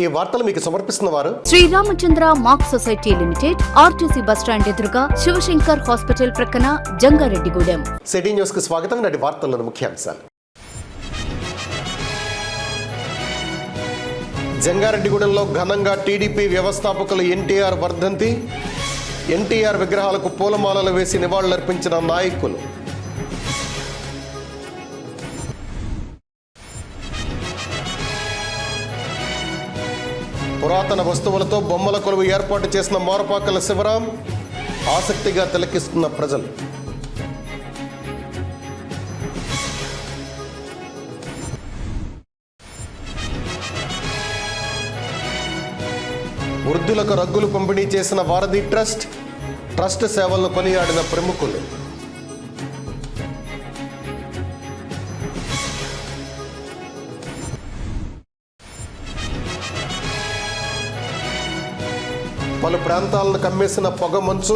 ఈ వార్తలు మీకు సమర్పిస్తున్న వారు Sriramachandra mark society limited, RTC bus stand ఎదురుగా, శివశంకర్ హాస్పిటల్ ప్రక్కన, జంగారెడ్డిగూడెం. సిటీ న్యూస్ కు స్వాగతం. నాటి వార్తల్లోని ముఖ్యాంశాలు. జంగారెడ్డిగూడెంలో ఘనంగా టీడీపీ వ్యవస్థాపకులు ఎన్టీఆర్ వర్ధంతి. ఎన్టీఆర్ విగ్రహాలకు పూలమాలలు వేసి నివాళులర్పించిన నాయకులు. పురాతన వస్తువులతో బొమ్మల కొలువు ఏర్పాటు చేసిన మోరపాకల శివరాం ఆసక్తిగా తిలకిస్తున్న ప్రజలు. వృద్ధులకు రగ్గులు పంపిణీ చేసిన వారధి ట్రస్ట్ సేవలను కొనియాడిన ప్రముఖులు. పలు ప్రాంతాలను కమ్మేసిన పొగ మంచు,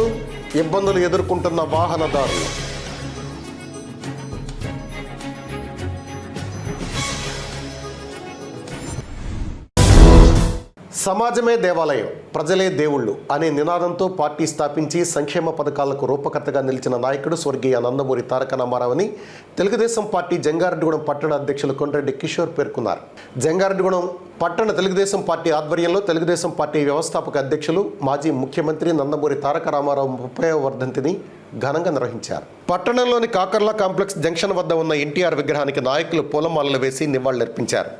ఇబ్బందులు ఎదుర్కొంటున్న వాహనదారులు. సమాజమే దేవాలయం, ప్రజలే దేవుళ్ళు అనే నినాదంతో పార్టీ స్థాపించి సంక్షేమ పథకాలకు రూపకర్తగా నిలిచిన నాయకుడు స్వర్గీయ నందమూరి తారక రామారావుని తెలుగుదేశం పార్టీ జంగారెడ్డిగూడెం పట్టణ అధ్యక్షులు కొండ్రెడ్డి కిషోర్ పేర్కొన్నారు. జంగారెడ్డిగూడెం పట్టణ తెలుగుదేశం పార్టీ ఆధ్వర్యంలో తెలుగుదేశం పార్టీ వ్యవస్థాపక అధ్యక్షులు మాజీ ముఖ్యమంత్రి నందమూరి తారక రామారావు 30వ వర్ధంతిని ఘనంగా నిర్వహించారు. పట్టణంలోని కాకర్లా కాంప్లెక్స్ జంక్షన్ వద్ద ఉన్న ఎన్టీఆర్ విగ్రహానికి నాయకులు పూలమాలలు వేసి నివాళులర్పించారు.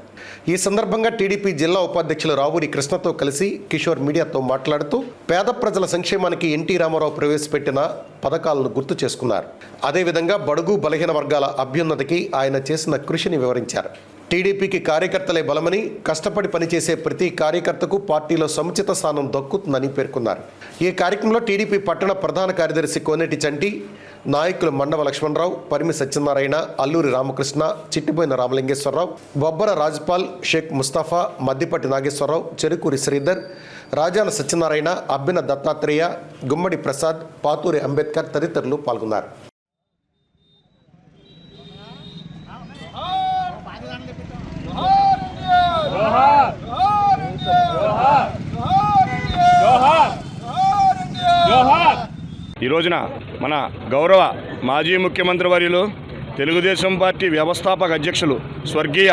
ఈ సందర్భంగా టీడీపీ జిల్లా ఉపాధ్యక్షులు రావూరి కృష్ణతో కలిసి కిషోర్ మీడియాతో మాట్లాడుతూ పేద ప్రజల సంక్షేమానికి ఎన్టీ రామారావు ప్రవేశపెట్టిన పథకాలను గుర్తు చేసుకున్నారు. అదేవిధంగా బడుగు బలహీన వర్గాల అభ్యున్నతికి ఆయన చేసిన కృషిని వివరించారు. టీడీపీకి కార్యకర్తలే బలమని, కష్టపడి పనిచేసే ప్రతి కార్యకర్తకు పార్టీలో సముచిత స్థానం దక్కుతుందని పేర్కొన్నారు. ఈ కార్యక్రమంలో టీడీపీ పట్టణ ప్రధాన కార్యదర్శి కోనేటి చంటి, నాయకులు మండవ లక్ష్మణరావు, పరిమి సత్యనారాయణ, అల్లూరి రామకృష్ణ, చిట్టిపోయిన రామలింగేశ్వరరావు, బొబ్బర రాజ్పాల్, షేక్ ముస్తాఫా, మద్దిపట్టి నాగేశ్వరరావు, చెరుకూరి శ్రీధర్, రాజాన సత్యనారాయణ, అబ్బిన దత్తాత్రేయ, గుమ్మడి ప్రసాద్, పాతూరి అంబేద్కర్ తదితరులు పాల్గొన్నారు. ఈ రోజున మన గౌరవ మాజీ ముఖ్యమంత్రి వర్యులు తెలుగుదేశం పార్టీ వ్యవస్థాపక అధ్యక్షులు స్వర్గీయ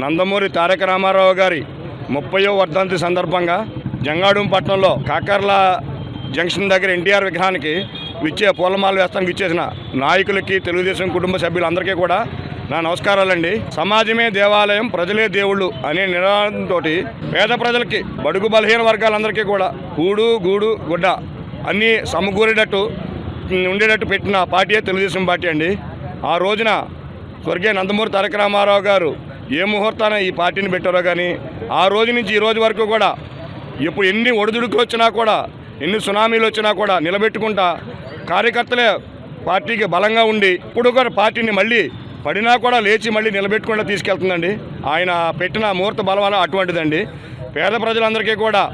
నందమూరి తారక రామారావు గారి 30వ వర్ధంతి సందర్భంగా జంగారెడ్డిగూడెం పట్టణంలో కాకర్లా జంక్షన్ దగ్గర ఎన్టీఆర్ విగ్రహానికి పూలమాల వేస్తానికి ఇచ్చేసిన నాయకులకి, తెలుగుదేశం కుటుంబ సభ్యులందరికీ కూడా నా నమస్కారాలండి. సమాజమే దేవాలయం, ప్రజలే దేవుళ్ళు అనే నినాదంతో పేద ప్రజలకి, బడుగు బలహీన వర్గాలందరికీ కూడా కూడు గూడు గుడ్డ అన్నీ సమకూరేటట్టు ఉండేటట్టు పెట్టిన పార్టీయే తెలుగుదేశం పార్టీ అండి. ఆ రోజున స్వర్గీయ నందమూరి తారక రామారావు గారు ఏ ముహూర్తాన ఈ పార్టీని పెట్టారో కానీ ఆ రోజు నుంచి ఈ రోజు వరకు కూడా ఇప్పుడు ఎన్ని ఒడిదుడుకులు వచ్చినా కూడా, ఎన్ని సునామీలు వచ్చినా కూడా నిలబెట్టుకుంటా కార్యకర్తలే పార్టీకి బలంగా ఉండి ఇప్పుడు కూడా పార్టీని మళ్ళీ పడినా కూడా లేచి మళ్ళీ నిలబెట్టుకుండా తీసుకెళ్తుందండి. ఆయన పెట్టిన ముహూర్త బలం అటువంటిదండి. పేద ప్రజలందరికీ కూడా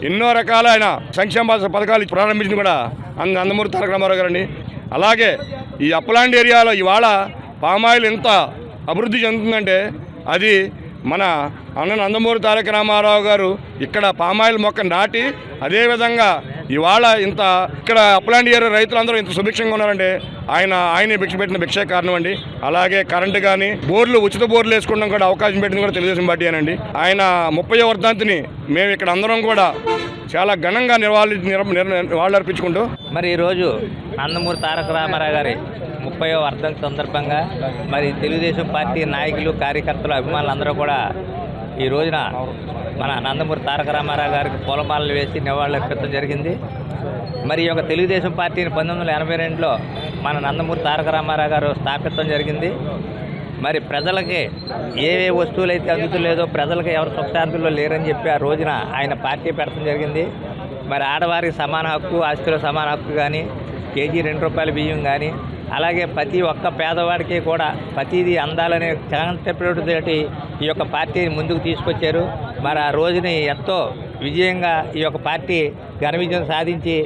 ఎన్నో రకాల ఆయన సంక్షేమ పథకాలు ప్రారంభించింది కూడా నందమూరి తారక రామారావు గారండి. అలాగే ఈ అప్పలాంటి ఏరియాలో ఇవాళ పామాయిల్ ఎంత అభివృద్ధి చెందుతుందంటే అది మన అన్న నందమూరి తారక రామారావు గారు ఇక్కడ పామాయిల్ మొక్క నాటి, అదేవిధంగా ఇవాళ ఇంత ఇక్కడ అప్పలాంటి ఏరియా రైతులందరూ ఇంత సుభిక్షంగా ఉన్నారంటే ఆయనే భిక్ష పెట్టిన భిక్షే కారణం అండి. అలాగే కరెంటు కానీ ఉచిత బోర్లు వేసుకోవడం కూడా అవకాశం పెట్టింది కూడా తెలుగుదేశం పార్టీ అనండి. ఆయన 30వ వర్ధంతిని మేము ఇక్కడ అందరం కూడా చాలా ఘనంగా నివాళులర్పించుకుంటూ మరి ఈరోజు నందమూరి తారక రామారావు గారి 30వ వర్ధంతి సందర్భంగా మరి తెలుగుదేశం పార్టీ నాయకులు, కార్యకర్తలు, అభిమానులు అందరూ కూడా ఈ రోజున మన నందమూరి తారక రామారావు గారికి పూలమాలలు వేసి నివాళులర్పించడం జరిగింది. మరి ఈ యొక్క తెలుగుదేశం పార్టీని 1982లో మన నందమూరి తారక రామారావు గారు స్థాపించడం జరిగింది. మరి ప్రజలకి ఏ వస్తువులు అయితే అందుతలేదో, ప్రజలకి ఎవరు సుఖశాంతుల్లో లేరని చెప్పి ఆ రోజున ఆయన పార్టీ పెట్టడం జరిగింది. మరి ఆడవారికి సమాన హక్కు, ఆస్తిలో సమాన హక్కు కానీ, కేజీ 2 రూపాయల బియ్యం కానీ, అలాగే ప్రతి ఒక్క పేదవాడికి కూడా ప్రతిదీ అందాలనే కాన్సెప్ట్ ఈ యొక్క పార్టీని ముందుకు తీసుకొచ్చారు. మరి ఆ రోజుని ఎంతో విజయంగా ఈ యొక్క పార్టీ ఘన విజయం సాధించి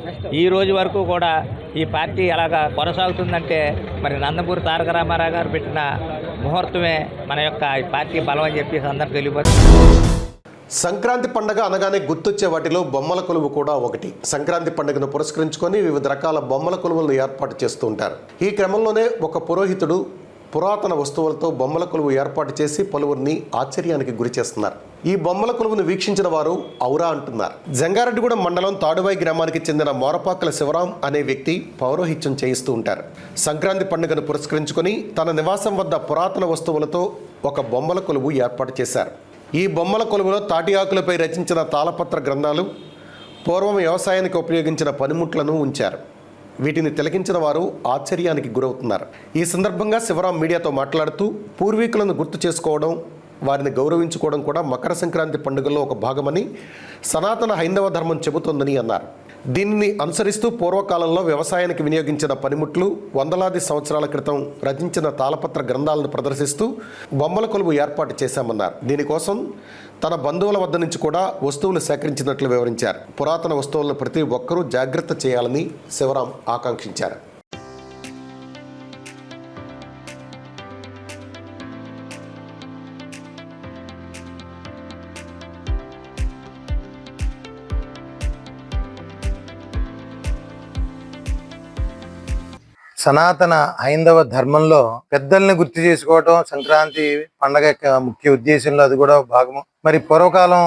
ఈ రోజు వరకు కూడా ఈ పార్టీ అలాగా కొనసాగుతుందంటే మరి నందమూరి తారక రామారావు గారు పెట్టిన ముహూర్తమే మన యొక్క ఈ పార్టీ బలం అని చెప్పి అందరూ తెలియపరుస్తుంది. సంక్రాంతి పండుగ అనగానే గుర్తొచ్చే వాటిలో బొమ్మల కొలువు కూడా ఒకటి. సంక్రాంతి పండుగను పురస్కరించుకొని వివిధ రకాల బొమ్మల కొలువులను ఏర్పాటు చేస్తూ ఉంటారు. ఈ క్రమంలోనే ఒక పురోహితుడు పురాతన వస్తువులతో బొమ్మల కొలువు ఏర్పాటు చేసి పలువురిని ఆశ్చర్యానికి గురి చేస్తున్నారు. ఈ బొమ్మల కొలువును వీక్షించిన వారు ఔరా అంటున్నారు. జంగారెడ్డిగూడెం మండలం తాడువాయి గ్రామానికి చెందిన మోరపాకల శివరాం అనే వ్యక్తి పౌరోహిత్యం చేయిస్తూ ఉంటారు. సంక్రాంతి పండుగను పురస్కరించుకొని తన నివాసం వద్ద పురాతన వస్తువులతో ఒక బొమ్మల కొలువు ఏర్పాటు చేశారు. ఈ బొమ్మల కొలువులో తాటి ఆకులపై రచించిన తాళపత్ర గ్రంథాలు, పూర్వం వ్యవసాయానికి ఉపయోగించిన పనిముట్లను ఉంచారు. వీటిని తిలకించిన వారు ఆశ్చర్యానికి గురవుతున్నారు. ఈ సందర్భంగా శివరాం మీడియాతో మాట్లాడుతూ పూర్వీకులను గుర్తు చేసుకోవడం, వారిని గౌరవించుకోవడం కూడా మకర సంక్రాంతి పండుగలో ఒక భాగమని సనాతన హైందవ ధర్మం చెబుతోందని అన్నారు. దీనిని అనుసరిస్తూ పూర్వకాలంలో వ్యవసాయానికి వినియోగించిన పనిముట్లు, వందలాది సంవత్సరాల క్రితం రచించిన తాళపత్ర గ్రంథాలను ప్రదర్శిస్తూ బొమ్మల కొలువు ఏర్పాటు చేశామన్నారు. దీనికోసం తన బంధువుల వద్ద నుంచి కూడా వస్తువులు సేకరించినట్లు వివరించారు. పురాతన వస్తువులను ప్రతి ఒక్కరూ జాగ్రత్త చేయాలని శివరాం ఆకాంక్షించారు. సనాతన హైందవ ధర్మంలో పెద్దల్ని గుర్తు చేసుకోవటం సంక్రాంతి పండగ యొక్క ముఖ్య ఉద్దేశంలో అది కూడా భాగము. మరి పూర్వకాలం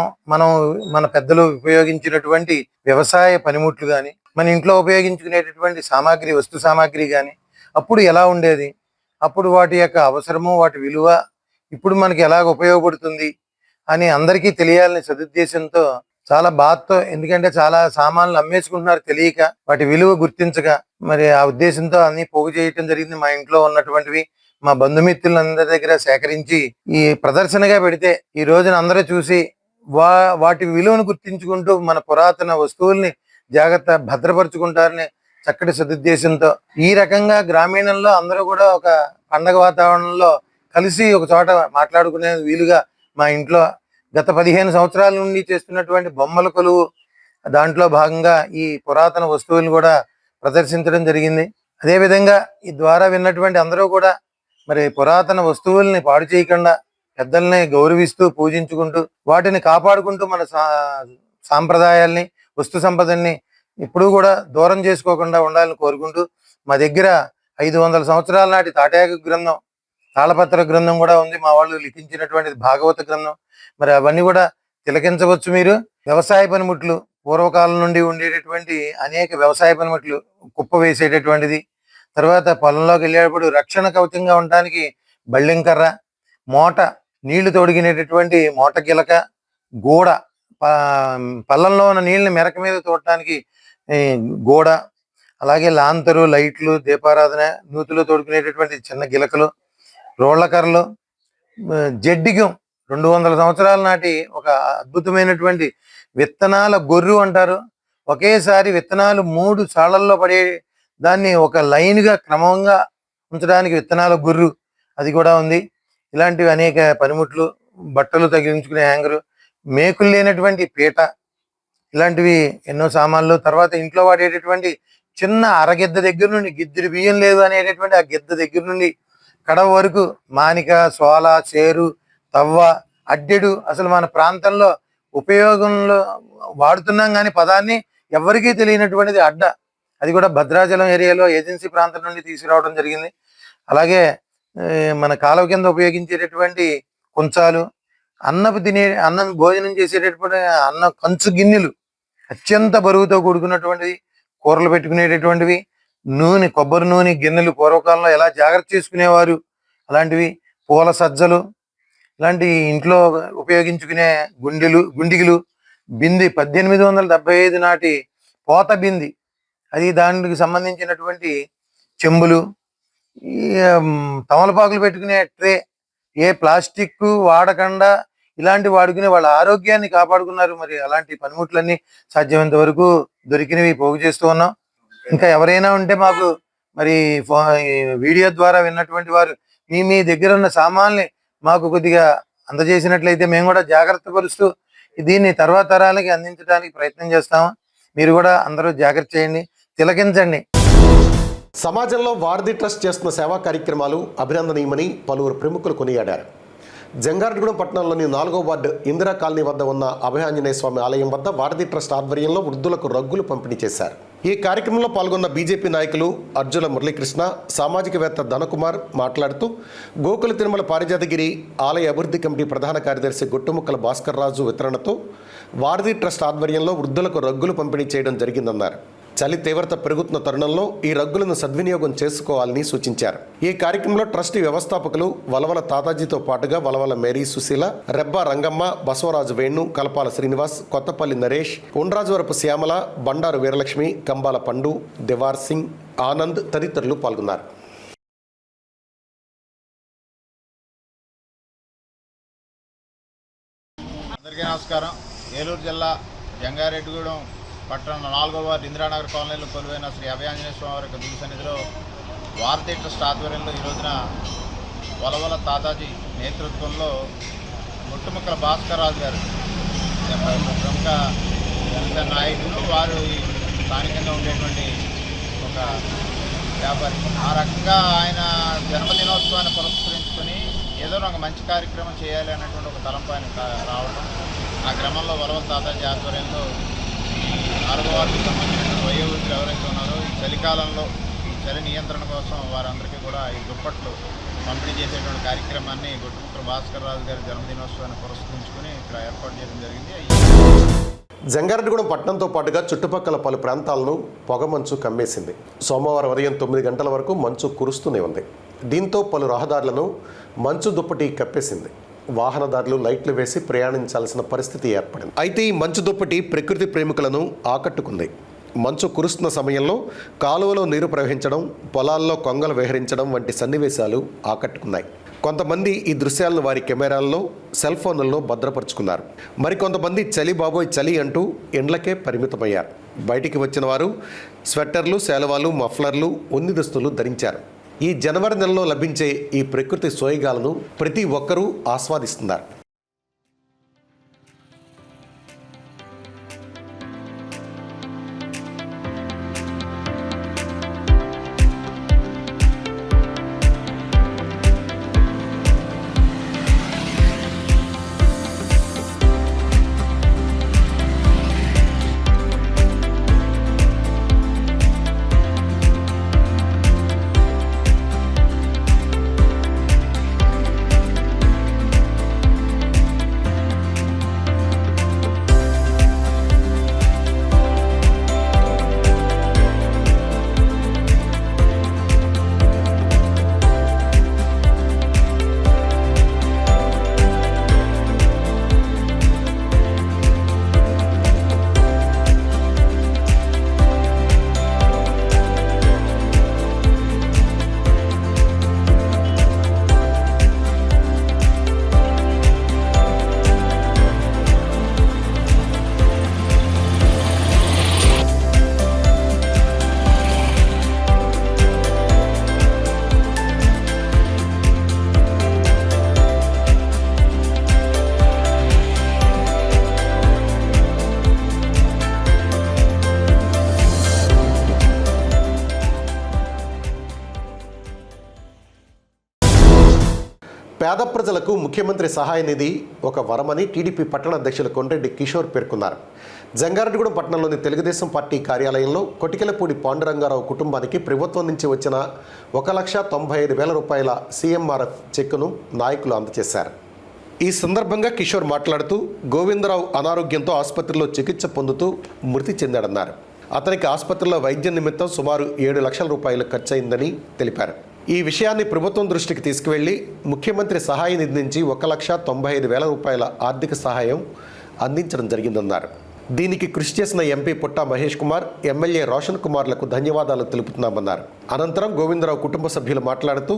మన పెద్దలు ఉపయోగించినటువంటి వ్యవసాయ పనిముట్లు కానీ, మన ఇంట్లో ఉపయోగించుకునేటటువంటి వస్తు సామాగ్రి కానీ అప్పుడు ఎలా ఉండేది, అప్పుడు వాటి యొక్క అవసరము, వాటి విలువ ఇప్పుడు మనకి ఎలాగ ఉపయోగపడుతుంది అని అందరికీ తెలియాలని సదుద్దేశంతో చాలా బాధతో, ఎందుకంటే చాలా సామాన్లు అమ్మేసుకుంటున్నారు తెలియక, వాటి విలువ గుర్తించక, మరి ఆ ఉద్దేశంతో అన్ని పోగు చేయటం జరిగింది. మా ఇంట్లో ఉన్నటువంటివి మా బంధుమిత్రులందరి దగ్గర సేకరించి ఈ ప్రదర్శనగా పెడితే ఈ రోజున అందరూ చూసి వాటి విలువను గుర్తించుకుంటూ మన పురాతన వస్తువుల్ని జాగ్రత్త భద్రపరుచుకుంటారని చక్కటి సదుద్దేశంతో ఈ రకంగా గ్రామీణంలో అందరూ కూడా ఒక పండగ వాతావరణంలో కలిసి ఒక చోట మాట్లాడుకునే వీలుగా మా ఇంట్లో గత 15 సంవత్సరాల నుండి చేస్తున్నటువంటి బొమ్మల కొలువు, దాంట్లో భాగంగా ఈ పురాతన వస్తువులను కూడా ప్రదర్శించడం జరిగింది. అదేవిధంగా ఈ ద్వారా విన్నటువంటి అందరూ కూడా మరి పురాతన వస్తువుల్ని పాడు చేయకుండా పెద్దల్ని గౌరవిస్తూ పూజించుకుంటూ వాటిని కాపాడుకుంటూ మన సాంప్రదాయాల్ని, వస్తు సంపదల్ని ఇప్పుడు కూడా దూరం చేసుకోకుండా ఉండాలని కోరుకుంటూ మా దగ్గర 500 సంవత్సరాల నాటి తాటాకు గ్రంథం, తాళపత్ర గ్రంథం కూడా ఉంది. మా వాళ్ళు లిఖించినటువంటి భాగవత గ్రంథం, మరి అవన్నీ కూడా తిలకించవచ్చు. మీరు వ్యవసాయ పనిముట్లు, పూర్వకాలం నుండి ఉండేటటువంటి అనేక వ్యవసాయ పనిముట్లు, కుప్ప వేసేటటువంటిది, తర్వాత పొలంలోకి వెళ్ళేటప్పుడు రక్షణ కవచంగా ఉండడానికి బళ్ళింకర్ర, మోట, నీళ్లు తొడిగినటువంటి మోట గిలక, గోడ, పల్లంలో ఉన్న నీళ్ళని మెరక మీద తోడటానికి గోడ, అలాగే లాంతరు, లైట్లు, దీపారాధన, నూతులు తోడుకునేటటువంటి చిన్న గిలకలు, రోళ్లకర్రలు, జడ్డిగం, 200 సంవత్సరాల నాటి ఒక అద్భుతమైనటువంటి విత్తనాల గొర్రు అంటారు. ఒకేసారి విత్తనాలు 3 సాళ్లల్లో పడే దాన్ని ఒక లైన్గా క్రమంగా ఉంచడానికి విత్తనాల గొర్రు, అది కూడా ఉంది. ఇలాంటివి అనేక పనిముట్లు, బట్టలు తగిలించుకునే హ్యాంగరు, మేకులు లేనటువంటి పీట, ఇలాంటివి ఎన్నో సామాన్లు. తర్వాత ఇంట్లో వాడేటటువంటి చిన్న అరగిద్ద దగ్గర నుండి, గిద్దెడు బియ్యం లేదు అనేటటువంటి ఆ గిద్ద దగ్గర నుండి కడవ వరకు మానిక, సోల, చేరు, తవ్వ, అడ్డెడు, అసలు మన ప్రాంతంలో ఉపయోగంలో వాడుతున్నాం కానీ పదాన్ని ఎవరికీ తెలియనటువంటిది అడ్డ. అది కూడా భద్రాచలం ఏరియాలో ఏజెన్సీ ప్రాంతం నుండి తీసుకురావడం జరిగింది. అలాగే మన కాలువ కింద ఉపయోగించేటటువంటి కుంచాలు, అన్నం భోజనం చేసేటటువంటి కంచు గిన్నెలు, అత్యంత బరువుతో కూడుకున్నటువంటివి, కూరలు పెట్టుకునేటటువంటివి, నూనె, కొబ్బరి నూనె గిన్నెలు పూర్వకాలంలో ఎలా జాగ్రత్త చేసుకునేవారు అలాంటివి, పూల సజ్జలు, ఇలాంటి ఇంట్లో ఉపయోగించుకునే గుండిగిలు, బింది, 1875 నాటి పోత బింది, అది దానికి సంబంధించినటువంటి చెంబులు, తమలపాకులు పెట్టుకునే ట్రే, ఏ ప్లాస్టిక్ వాడకుండా ఇలాంటి వాడుకునే వాళ్ళ ఆరోగ్యాన్ని కాపాడుకున్నారు. మరి అలాంటి పనిముట్లన్నీ సాధ్యమైనంత వరకు దొరికినవి పోగు చేస్తూ ఉన్నాం. ఇంకా ఎవరైనా ఉంటే మాకు మరి వీడియో ద్వారా విన్నటువంటి వారు మీ దగ్గర ఉన్న సామాన్ని మాకు కొద్దిగా అందజేసినట్లయితే మేము కూడా జాగ్రత్త పరుస్తూ దీన్ని తర్వాత తరాలకి అందించడానికి ప్రయత్నం చేస్తాము. మీరు కూడా అందరూ జాగ్రత్త చేయండి, తిలకించండి. సమాజంలో వారధి ట్రస్ట్ చేస్తున్న సేవా కార్యక్రమాలు అభినందనీయమని పలువురు ప్రముఖులు కొనియాడారు. జంగారెడ్డిగూడెం పట్టణంలోని 4వ వార్డు ఇందిరా కాలనీ వద్ద ఉన్న అభయాంజనేయ స్వామి ఆలయం వద్ద వారధి ట్రస్ట్ ఆధ్వర్యంలో వృద్ధులకు రగ్గులు పంపిణీ చేశారు. ఈ కార్యక్రమంలో పాల్గొన్న బీజేపీ నాయకులు అర్జుల మురళీకృష్ణ, సామాజికవేత్త ధనకుమార్ మాట్లాడుతూ గోకుల తిరుమల పారిజాతగిరి ఆలయ అభివృద్ధి కమిటీ ప్రధాన కార్యదర్శి గుట్టుముక్కల భాస్కర్ రాజు వితరణతో వారధి ట్రస్ట్ ఆధ్వర్యంలో వృద్ధులకు రగ్గులు పంపిణీ చేయడం జరిగిందన్నారు. చలి తీవ్రత పెరుగుతున్న తరుణంలో ఈ రగ్గులను సద్వినియోగం చేసుకోవాలని సూచించారు. ఈ కార్యక్రమంలో ట్రస్ట్ వ్యవస్థాపకులు వలవల తాతాజీతో పాటుగా వలవల మేరీ సుశీల, రెబ్బా రంగమ్మ, బసవరాజు వేణు, కలపాల శ్రీనివాస్, కొత్తపల్లి నరేష్, ఉండ్రాజవరపు శ్యామల, బండారు వీరలక్ష్మి, కంబాల పండు, దివార్ సింగ్, ఆనంద్ తదితరులు పాల్గొన్నారు. అందరికీ నమస్కారం. ఏలూరు జిల్లా జంగారెడ్డిగూడెం పట్టణం 4వ వార్డు ఇందిరానగర్ కాలనీలో కొలువైన శ్రీ అభయాంజనేయ స్వామి వారి యొక్క దివ్య సన్నిధిలో వారధి ట్రస్ట్ ఆధ్వర్యంలో ఈ రోజున వలవల తాతాజీ నేతృత్వంలో గుట్టుముక్కల భాస్కర్ రాజు గారు ప్రముఖ జనసేన నాయకులు, వారు ఈ స్థానికంగా ఉండేటువంటి ఒక వ్యాపారి. ఆ రకంగా ఆయన జన్మదినోత్సవాన్ని పురస్కరించుకొని ఏదో ఒక మంచి కార్యక్రమం చేయాలి అన్నటువంటి ఒక తలంపు ఆయన రావడం, ఆ క్రమంలో వలవల తాతాజీ ఆధ్వర్యంలో 4వ వార్డుకు సంబంధించిన వయోవృద్ధులు ఎవరైతే ఉన్నారో ఈ చలికాలంలో ఈ చలి నియంత్రణ కోసం వారందరికీ కూడా ఈ దుప్పట్లు పంపిణీ చేసేటువంటి కార్యక్రమాన్ని గుట్టుముక్కల భాస్కర్ రాజు గారి జన్మదినోత్సవాన్ని పురస్కరించుకొని ఇక్కడ ఏర్పాటు చేయడం జరిగింది. జంగారెడ్డిగూడెం పట్టణంతో పాటుగా చుట్టుపక్కల పలు ప్రాంతాలను పొగమంచు కమ్మేసింది. సోమవారం ఉదయం 9 గంటల వరకు మంచు కురుస్తూనే ఉంది. దీంతో పలు రహదారులను మంచు దుప్పటి కప్పేసింది. వాహనదారులు లైట్లు వేసి ప్రయాణించాల్సిన పరిస్థితి ఏర్పడింది. అయితే ఈ మంచు దుప్పటి ప్రకృతి ప్రేమికులను ఆకట్టుకుంది. మంచు కురుస్తున్న సమయంలో కాలువలో నీరు ప్రవహించడం, పొలాల్లో కొంగలు విహరించడం వంటి సన్నివేశాలు ఆకట్టుకున్నాయి. కొంతమంది ఈ దృశ్యాలను వారి కెమెరాల్లో, సెల్ ఫోన్లలో భద్రపరుచుకున్నారు. మరికొంతమంది చలి బాబోయ్ చలి అంటూ ఇండ్లకే పరిమితమయ్యారు. బయటికి వచ్చిన వారు స్వెట్టర్లు, శాలువాలు, మఫ్లర్లు, ఉన్ని దుస్తులు ధరించారు. ఈ జనవరి నెలలో లభించే ఈ ప్రకృతి సోయగాలను ప్రతి ఒక్కరూ ఆస్వాదిస్తున్నారు. పేద ప్రజలకు ముఖ్యమంత్రి సహాయ నిధి ఒక వరమని టీడీపీ పట్టణ అధ్యక్షులు కొండ్రెడ్డి కిషోర్ పేర్కొన్నారు. జంగారెడ్డిగూడెం పట్టణంలోని తెలుగుదేశం పార్టీ కార్యాలయంలో కొటికెలపూడి పాండురంగారావు కుటుంబానికి ప్రభుత్వం నుంచి వచ్చిన 1,95,000 రూపాయల సీఎంఆర్ఎఫ్ చెక్కును నాయకులు అందజేశారు. ఈ సందర్భంగా కిషోర్ మాట్లాడుతూ గోవిందరావు అనారోగ్యంతో ఆసుపత్రిలో చికిత్స పొందుతూ మృతి చెందాడన్నారు. అతనికి ఆసుపత్రిలో వైద్యం నిమిత్తం సుమారు 7 లక్షల రూపాయలు ఖర్చయిందని తెలిపారు. ఈ విషయాన్ని ప్రభుత్వం దృష్టికి తీసుకువెళ్లి ముఖ్యమంత్రి సహాయ నిధి నుంచి 1,95,000 రూపాయల ఆర్థిక సహాయం అందించడం జరిగిందన్నారు. దీనికి కృషి చేసిన ఎంపీ పుట్టా మహేష్ కుమార్, ఎమ్మెల్యే రోషన్ కుమార్లకు ధన్యవాదాలు తెలుపుతున్నామన్నారు. అనంతరం గోవిందరావు కుటుంబ సభ్యులు మాట్లాడుతూ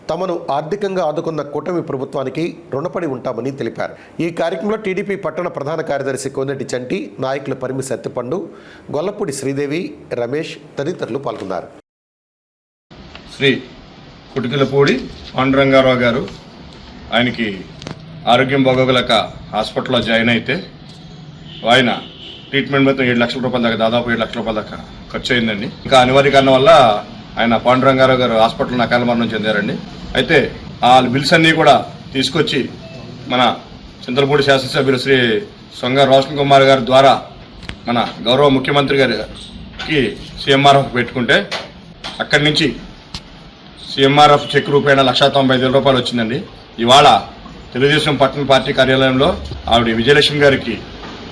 తమను ఆర్థికంగా ఆదుకున్న కూటమి ప్రభుత్వానికి రుణపడి ఉంటామని తెలిపారు. ఈ కార్యక్రమంలో టీడీపీ పట్టణ ప్రధాన కార్యదర్శి కోనెట్టి చంటి, నాయకులు పరిమి సత్తిపండు, గొల్లపూడి శ్రీదేవి, రమేష్ తదితరులు పాల్గొన్నారు. శ్రీ కొటికెలపూడి పాండురంగారావు గారు, ఆయనకి ఆరోగ్యం బాగోగలక హాస్పిటల్లో జాయిన్ అయితే ఆయన ట్రీట్మెంట్ మొత్తం 7 లక్షల రూపాయల దాకా, దాదాపు 7 లక్షల రూపాయల దాకా ఖర్చు అయిందండి. ఇంకా అనివార్య కారణం వల్ల ఆయన పాండురంగారావు గారు హాస్పిటల్లో అకాల మరణం చెందారండి. అయితే ఆ బిల్స్ అన్నీ కూడా తీసుకొచ్చి మన చింతలపూడి శాసనసభ్యులు శ్రీ సొంగ రోషన్ కుమార్ గారి ద్వారా మన గౌరవ ముఖ్యమంత్రి గారికి సీఎంఆర్ఎఫ్ పెట్టుకుంటే అక్కడి నుంచి సీఎంఆర్ఎఫ్ చెక్ రూపాయన 1,95,000 రూపాయలు వచ్చిందండి. ఇవాళ తెలుగుదేశం పట్టణ పార్టీ కార్యాలయంలో ఆవిడ విజయలక్ష్మి గారికి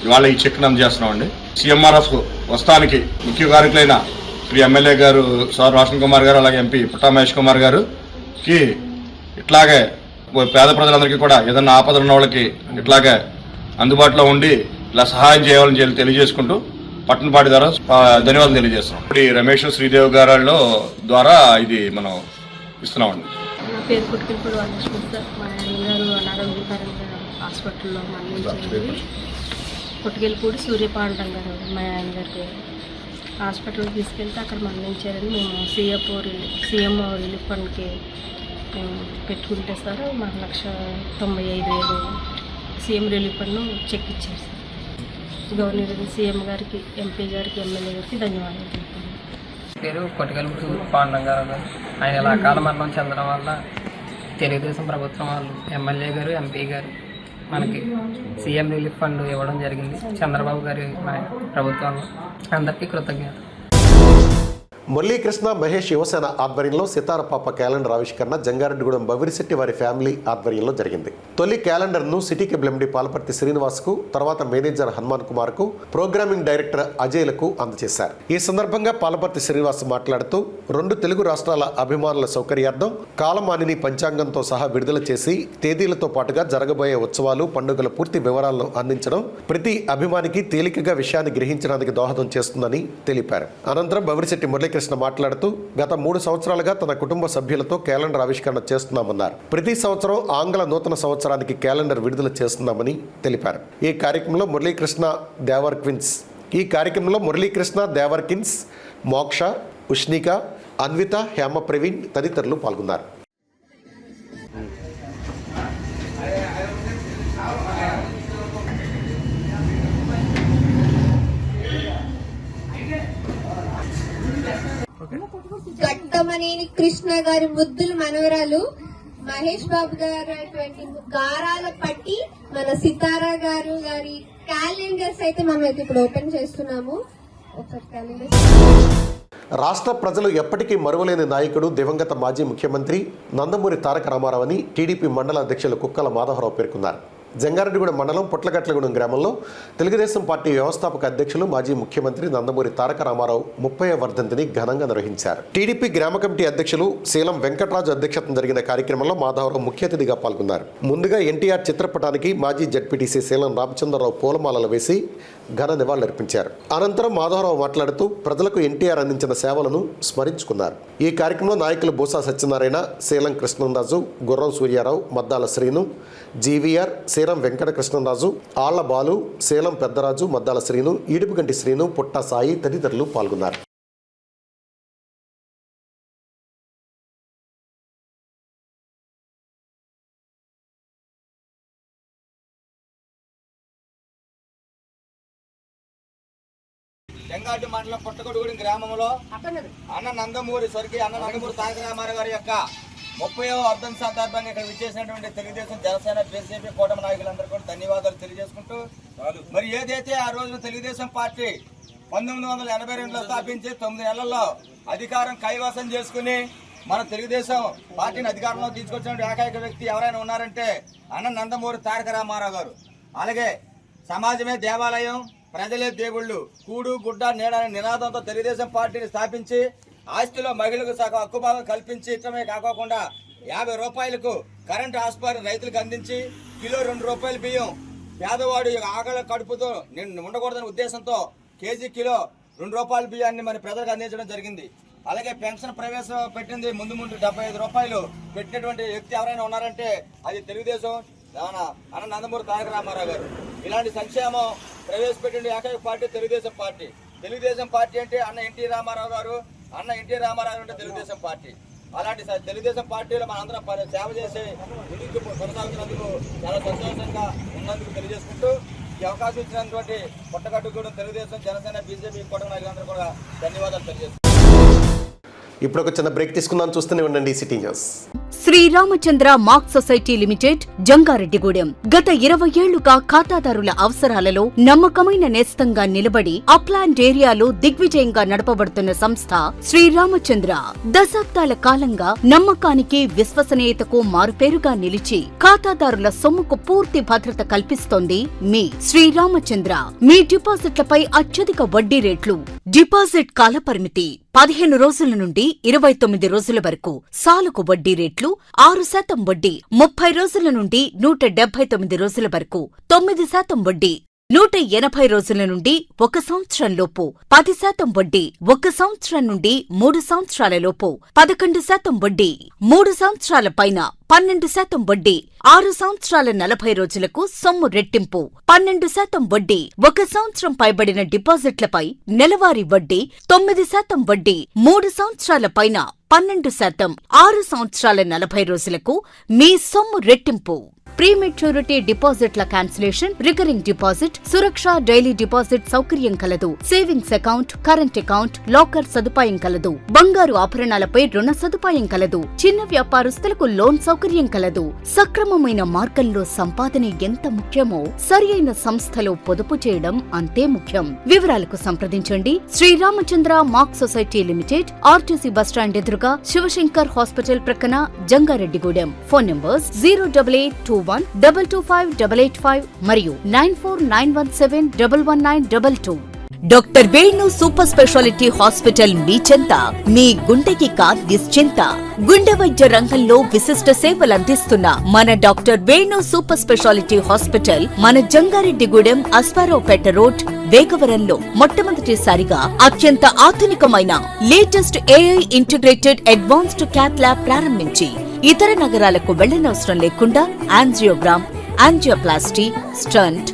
ఇవాళ ఈ చెక్ అందజేస్తున్నామండి. సీఎంఆర్ఎఫ్ వస్తానికి ముఖ్య కారకులైన శ్రీ ఎమ్మెల్యే గారు సార్ రోషన్ కుమార్ గారు, అలాగే ఎంపీ పుట్టా మహేష్ కుమార్ గారుకి ఇట్లాగే పేద ప్రజలందరికీ కూడా ఏదన్నా ఆపదలు ఉన్న వాళ్ళకి ఇట్లాగే అందుబాటులో ఉండి ఇలా సహాయం చేయాలని తెలియజేసుకుంటూ పట్టణపాటి ద్వారా ధన్యవాదాలు తెలియజేస్తున్నాం. ఇప్పుడు ఈ రమేష్ శ్రీదేవ్ గారిలో ద్వారా ఇది మనం ఇస్తున్నామండి. నా పేరు పుట్టుకెళ్ళిపూడి వాళ్ళ సార్. మా ఆయన గారు అనారోగ్యకరంగా హాస్పిటల్లో మరణించారు. పుట్టుకెళ్ళిపూడి సూర్యపాండం గారు మా ఆయన గారికి హాస్పిటల్కి తీసుకెళ్తే అక్కడ మరణించారని మేము సీఎం రిలీఫ్ ఫండ్కి మేము పెట్టుకుంటే సార్ మాకు 1,95,000 సీఎం రిలీఫ్ ఫండ్ చెక్ ఇచ్చారు సార్. గవర్నర్ సీఎం గారికి, ఎంపీ గారికి, ఎమ్మెల్యే గారికి ధన్యవాదాలు చెప్తాను. పేరు కొట్టుకెళ్ళి పాండం గారు. ఆయన ఇలా అకాల మరణం చెందడం వల్ల తెలుగుదేశం ప్రభుత్వం వాళ్ళు, ఎమ్మెల్యే గారు, ఎంపీ గారు మనకి సీఎం రిలీఫ్ ఫండ్ ఇవ్వడం జరిగింది. చంద్రబాబు గారి ప్రభుత్వంలో అందరికీ కృతజ్ఞతలు. మురళీకృష్ణ మహేష్ యువసేన ఆధ్వర్యంలో సితారపాప క్యాలెండర్ ఆవిష్కరణ జంగారెడ్డిగూడెం బవిరిశెట్టి వారి ఫ్యామిలీ ఆధ్వర్యంలో జరిగింది. తొలి క్యాలెండర్ను సిటీ కేబుల్ ఎండీ పాలపర్తి శ్రీనివాస్కు, తర్వాత మేనేజర్ హనుమాన్ కుమార్కు, ప్రోగ్రామింగ్ డైరెక్టర్ అజయ్లకు అందజేశారు. ఈ సందర్భంగా పాలపర్తి శ్రీనివాస్ మాట్లాడుతూ 2 తెలుగు రాష్ట్రాల అభిమానుల సౌకర్యార్థం కాలమానిని పంచాంగంతో సహా విడుదల చేసి తేదీలతో పాటుగా జరగబోయే ఉత్సవాలు, పండుగల పూర్తి వివరాలను అందించడం ప్రతి అభిమానికి తేలికగా విషయాన్ని గ్రహించడానికి దోహదం చేస్తుందని తెలిపారు. అనంతరం బవిరిశెట్టి మురళీకృష్ణ మాట్లాడుతూ గత 3 సంవత్సరాలుగా తన కుటుంబ సభ్యులతో క్యాలెండర్ ఆవిష్కరణ చేస్తున్నామన్నారు. ప్రతి సంవత్సరం ఆంగ్ల నూతన సంవత్సరానికి క్యాలెండర్ విడుదల చేస్తున్నామని తెలిపారు. ఈ కార్యక్రమంలో మురళీకృష్ణ దేవర్కిన్స్, మోక్ష, ఉష్నిక, అన్విత, హేమ ప్రవీణ్ తదితరులు పాల్గొన్నారు. గట్టమనేని కృష్ణ గారి ముద్దుల మనవరాలు మహేష్ బాబు గారు గారాల పట్టి మన సితారా గారి క్యాలెండర్స్ అయితే మనం అయితే ఇప్పుడు ఓపెన్ చేస్తున్నాము. రాష్ట్ర ప్రజలు ఎప్పటికీ మరువలేని నాయకుడు దివంగత మాజీ ముఖ్యమంత్రి నందమూరి తారక రామారావు అని టీడీపీ మండల అధ్యక్షులు కుక్కల మాధవరావు పేర్కొన్నారు. జంగారెడ్డిగూడెం మండలం పుట్లగట్లగూడెం గ్రామంలో తెలుగుదేశం పార్టీ వ్యవస్థాపక అధ్యక్షులు మాజీ ముఖ్యమంత్రి నందమూరి తారక రామారావు 30వ వర్ధంతిని ఘనంగా నిర్వహించారు. టీడీపీ గ్రామ కమిటీ అధ్యక్షులు శీలం వెంకటరాజు అధ్యక్షతన జరిగిన కార్యక్రమంలో మాధవరావు ముఖ్య అతిథిగా పాల్గొన్నారు. ముందుగా ఎన్టీఆర్ చిత్రపటానికి మాజీ జడ్పీటీసీ శీలం రామచంద్రరావు పూలమాలలు వేసి ఘన నివాళులర్పించారు. అనంతరం మాధవరావు మాట్లాడుతూ ప్రజలకు ఎన్టీఆర్ అందించిన సేవలను స్మరించుకున్నారు. ఈ కార్యక్రమంలో నాయకులు బూసా సత్యనారాయణ, శీలం కృష్ణంరాజు, గుర్రం సూర్యారావు, మద్దాల శ్రీను, జీవీఆర్, శీలం వెంకట కృష్ణంరాజు, ఆళ్ల బాలు, శీలం పెద్దరాజు, మద్దాల శ్రీను, ఈడుపుగంటి శ్రీను, పుట్ట సాయి తదితరులు పాల్గొన్నారు. జంగారెడ్డి మండలం పుట్టగొడుగూడెం గ్రామంలో అన్న నందమూరి తారక రామారావు గారి యొక్క 30వ వర్ధంతి సందర్భంగా ఇక్కడ విచ్చేసినటువంటి తెలుగుదేశం, జనసేన, బీజేపీ కూటమి నాయకులందరూ కూడా ధన్యవాదాలు తెలియజేసుకుంటూ, మరి ఏదైతే ఆ రోజున తెలుగుదేశం పార్టీ 1982లో స్థాపించి 9 నెలల్లో అధికారం కైవసం చేసుకుని మన తెలుగుదేశం పార్టీని అధికారంలో తీసుకొచ్చిన ఏకైక వ్యక్తి ఎవరైనా ఉన్నారంటే అన్న నందమూరి తారక రామారావు గారు. అలాగే సమాజమే దేవాలయం, ప్రజలే దేవుళ్ళు, కూడు గుడ్డ నీడ అనే నినాదంతో తెలుగుదేశం పార్టీని స్థాపించి ఆస్తిలో మహిళలకు సగం హక్కుభాగం కల్పించడమే కాకుండా 50 రూపాయలకు కరెంటు ఆస్పారి రైతులకు అందించి కిలో 2 రూపాయల బియ్యం పేదవాడు ఆకలి కడుపుతో ఉండకూడదనే ఉద్దేశంతో కిలో 2 రూపాయల బియ్యాన్ని మన ప్రజలకు అందించడం జరిగింది. అలాగే పెన్షన్ ప్రవేశపెట్టింది ముందు 75 రూపాయలు పెట్టినటువంటి వ్యక్తి ఎవరైనా ఉన్నారంటే అది తెలుగుదేశం అన్న నందమూరి తారక రామారావు గారు. ఇలాంటి సంక్షేమం ప్రవేశపెట్టిన ఏకైక party Telugu Desam party. Telugu Desam party అంటే అన్న ఎన్టీ రామారావు గారు, అన్న ఎన్టీ రామారావు అంటే తెలుగుదేశం పార్టీ. అలాంటి తెలుగుదేశం పార్టీలో మనందరం సేవ చేసి ముందుకు కొనసాగుతున్నందుకు చాలా సంతోషంగా ఉన్నందుకు తెలియజేసుకుంటూ ఈ అవకాశం ఇచ్చినటువంటి పుట్టగొడుగూడెం తెలుగుదేశం, జనసేన, బీజేపీ కూటమి నాయకులందరూ కూడా ధన్యవాదాలు తెలియజేస్తున్నాను. ఇప్పుడు ఒక చిన్న బ్రేక్ తీసుకుందాం. చూస్తూనే ఉండండి city news. Sriramachandra mark society limited, Jangareddygudem. గత 20 ఏళ్లుగా ఖాతాదారుల అవసరాలలో నమ్మకమైన నేస్తంగా నిలబడి అప్లాండ్ ఏరియాలో దిగ్విజయంగా నడపబడుతున్న సంస్థ శ్రీరామచంద్ర. దశాబ్దాల కాలంగా నమ్మకానికి, విశ్వసనీయతకు మారుపేరుగా నిలిచి ఖాతాదారుల సొమ్ముకు పూర్తి భద్రత కల్పిస్తోంది మీ శ్రీరామచంద్ర. మీ డిపాజిట్లపై అత్యధిక వడ్డీ రేట్లు, డిపాజిట్ కాలపరిమితి 15 రోజుల నుండి 29 రోజుల వరకు, సాలుకు వడ్డీ రేట్లు 6% వడ్డీ 30 రోజుల నుండి 179 రోజుల వరకు, 9% వడ్డీ 180 రోజుల నుండి 1 సంవత్సరం లోపు, 10% వడ్డీ 1 సంవత్సరం నుండి 3 సంవత్సరాల లోపు, 11% వడ్డీ 3 సంవత్సరాల పైన, 12% వడ్డీ 6 సంవత్సరాల 40 రోజులకు సొమ్ము రెట్టింపు, 12% వడ్డీ 1 సంవత్సరం పైబడిన డిపాజిట్లపై నెలవారీ వడ్డీ, 9% వడ్డీ 3 సంవత్సరాల పైన, 12% 6 సంవత్సరాల 40 రోజులకు మీ సొమ్ము రెట్టింపు. ప్రీమెచ్యూరిటీ డిపాజిట్ల క్యాన్సిలేషన్, రికరింగ్ డిపాజిట్, సురక్ష డైలీ డిపాజిట్ సౌకర్యం కలదు. Savings account, current account, locker సదుపాయం కలదు. బంగారు ఆభరణాలపై రుణ సదుపాయం కలదు. చిన్న వ్యాపారస్తులకు లోన్ సౌకర్యం కలదు. సక్రమమైన మార్గంలో సంపాదన ఎంత ముఖ్యమో సరియైన సంస్థలో పొదుపు చేయడం అంతే ముఖ్యం. వివరాలకు సంప్రదించండి. Sriramachandra mark society limited, RTC bus stand ఎదురుగా, శివశంకర్ హాస్పిటల్ ప్రక్కన, జంగారెడ్డిగూడెం. ఫోన్ నంబర్స్ 08821225885 మరియు 9491711922. Doctor Venu super speciality hospital మీ చెంత. మీ గుండెకి నిశ్చింత. గుండె వైద్య రంగంలో విశిష్ట సేవలందిస్తున్న మన doctor Venu super speciality hospital మన జంగారెడ్డిగూడెం, అస్పారావుపేట రోడ్, వేగవరంలో మొట్టమొదటిసారిగా అత్యంత ఆధునికమైన latest AI integrated advanced cath lab ప్రారంభించి ఇతర నగరాలకు వెళ్లనవసరం లేకుండా angiogram, angioplasty, stent,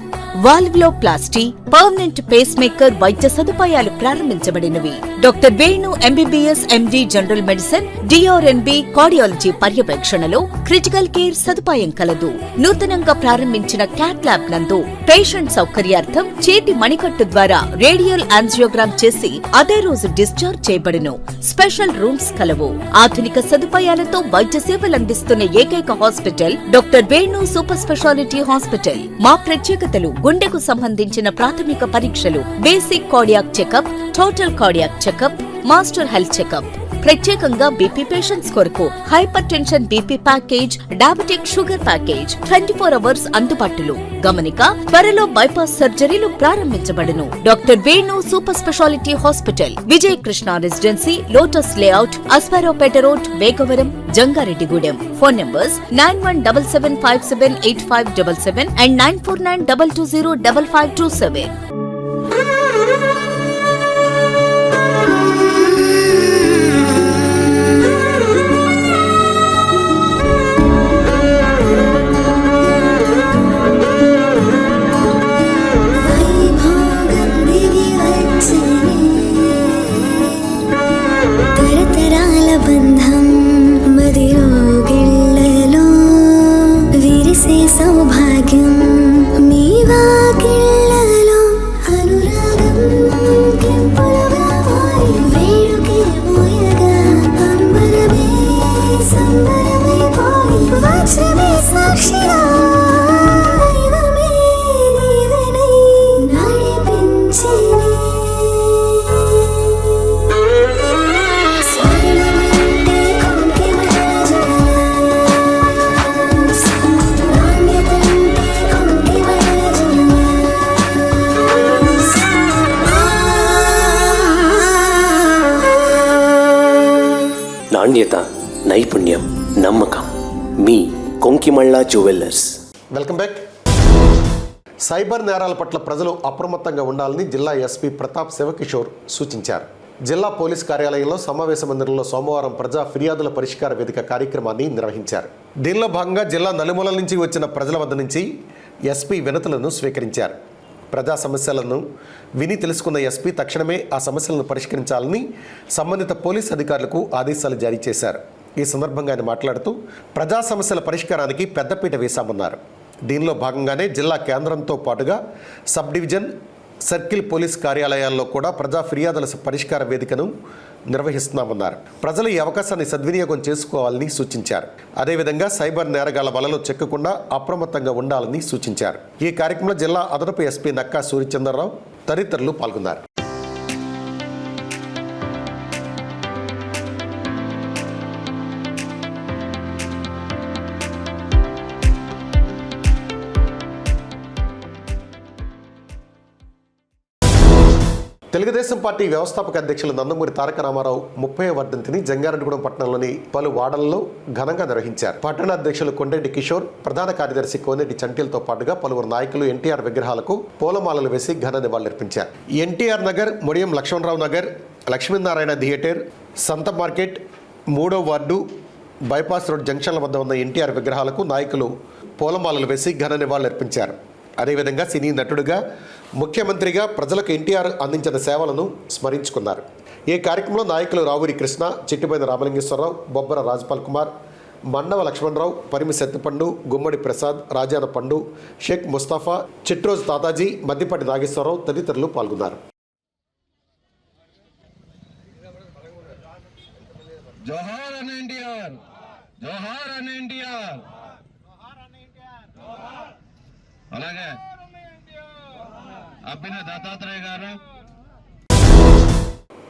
valvuloplasty, permanent pacemaker వైద్య సదుపాయాలు ప్రారంభించబడినవి. Doctor Venu MBBS MD general medicine, DrNB cardiology పర్యవేక్షణలో క్రిటికల్ కేర్ సదుపాయం కలదు. నూతనంగా ప్రారంభించిన క్యాట్ ల్యాబ్ నందు పేషెంట్ సౌకర్యార్థం చేతి మణికట్టు ద్వారా రేడియల్ యాంజియోగ్రామ్ చేసి అదే రోజు డిశ్చార్జ్ చేయబడును. స్పెషల్ రూమ్స్ కలవు. ఆధునిక సదుపాయాలతో వైద్య సేవలందిస్తున్న ఏకైక hospital doctor Venu super speciality hospital. మా ప్రత్యేకతలు: గుండెకు సంబంధించిన ప్రాథమిక పరీక్షలు, basic cardiac checkup, total cardiac checkup, master health checkup. ప్రత్యేకంగా బీపీ పేషెంట్స్ కొరకు hypertension BP package, diabetic sugar package 24 hours అందుబాటులో. గమనిక: త్వరలో బైపాస్ సర్జరీలు ప్రారంభించబడును. Doctor Venu super speciality hospital, Vijaya Krishna residency, lotus layout, Aswaraopeta road, Vegavaram, Jangareddygudem. Phone numbers 9177578577 and 9492205527. సౌభాగ్యం మీ వాకిళ్ళలో అనురాగం కెంపులుగా మారి వేడుకే మోయగా అంబరమే సంబరమైపోయి వజ్రమే సాక్షిగా దైవమే నీవెనై నడిపించేనే. నాణ్యత, నైపుణ్యం, నమ్మకం. మీ కొంకిమళ్ళ జ్యువెల్లర్స్. Welcome back. సైబర్ నేరాల పట్ల ప్రజలు అప్రమత్తంగా ఉండాలని జిల్లా ఎస్పీ ప్రతాప్ శివకిషోర్ సూచించారు. జిల్లా పోలీస్ కార్యాలయంలో సమావేశ మందిరంలో సోమవారం ప్రజా ఫిర్యాదుల పరిష్కార వేదిక కార్యక్రమాన్ని నిర్వహించారు. దీనిలో భాగంగా జిల్లా నలుమూలల నుంచి వచ్చిన ప్రజల వద్ద నుంచి ఎస్పీ వినతులను స్వీకరించారు. ప్రజా సమస్యలను విని తెలుసుకున్న ఎస్పీ తక్షణమే ఆ సమస్యలను పరిష్కరించాలని సంబంధిత పోలీస్ అధికారులకు ఆదేశాలు జారీ చేశారు. ఈ సందర్భంగా ఆయన మాట్లాడుతూ ప్రజా సమస్యల పరిష్కారానికి పెద్దపీట వేశామన్నారు. దీనిలో భాగంగానే జిల్లా కేంద్రంతో పాటుగా సబ్ డివిజన్, సర్కిల్ పోలీస్ కార్యాలయాల్లో కూడా ప్రజా ఫిర్యాదుల పరిష్కార వేదికను నిర్వహిస్తున్నామన్నారు. ప్రజలు ఈ అవకాశాన్ని సద్వినియోగం చేసుకోవాలని సూచించారు. అదేవిధంగా సైబర్ నేరగాళ్ల వలలో చిక్కకుండా అప్రమత్తంగా ఉండాలని సూచించారు. ఈ కార్యక్రమంలో జిల్లా అదనపు ఎస్పీ నక్కా సూర్యచంద్రరావు తదితరులు పాల్గొన్నారు. తెలుగుదేశం పార్టీ వ్యవస్థాపక అధ్యక్షులు నందమూరి తారక రామారావు 30వ వర్ధంతిని జంగారెడ్డిగూడెం పట్టణంలోని పలు వార్డులలో ఘనంగా నిర్వహించారు. పట్టణ అధ్యక్షులు కొండెడ్డి కిషోర్, ప్రధాన కార్యదర్శి కోనేటి చంటిలతో పాటుగా పలువురు నాయకులు ఎన్టీఆర్ విగ్రహాలకు పూలమాలలు వేసి ఘన నివాళులర్పించారు. ఎన్టీఆర్ నగర్, ముడియం లక్ష్మణరావు నగర్, లక్ష్మీనారాయణ థియేటర్, సంత మార్కెట్, 3వ వార్డు, బైపాస్ రోడ్ జంక్షన్ల వద్ద ఉన్న ఎన్టీఆర్ విగ్రహాలకు నాయకులు పూలమాలలు వేసి ఘన నివాళులర్పించారు. అదేవిధంగా సినీ నటుడుగా, ముఖ్యమంత్రిగా ప్రజలకు ఎన్టీఆర్ అందించిన సేవలను స్మరించుకున్నారు. ఈ కార్యక్రమంలో నాయకులు రావూరి కృష్ణ, చిట్టిపోయిన రామలింగేశ్వరరావు, బొబ్బర రాజపాల్ కుమార్, మండవ లక్ష్మణరావు, పరిమి సత్తిపండు, గుమ్మడి ప్రసాద్, రాజాన పండు, షేక్ ముస్తాఫా, చిట్రోజ్ తాతాజీ, మద్దిపాటి నాగేశ్వరరావు తదితరులు పాల్గొన్నారు. జోహార్ అన్న ఎన్టీఆర్, జోహార్ అన్న ఎన్టీఆర్. అలాగే అబ్బిన దత్తాత్రేయ గారు.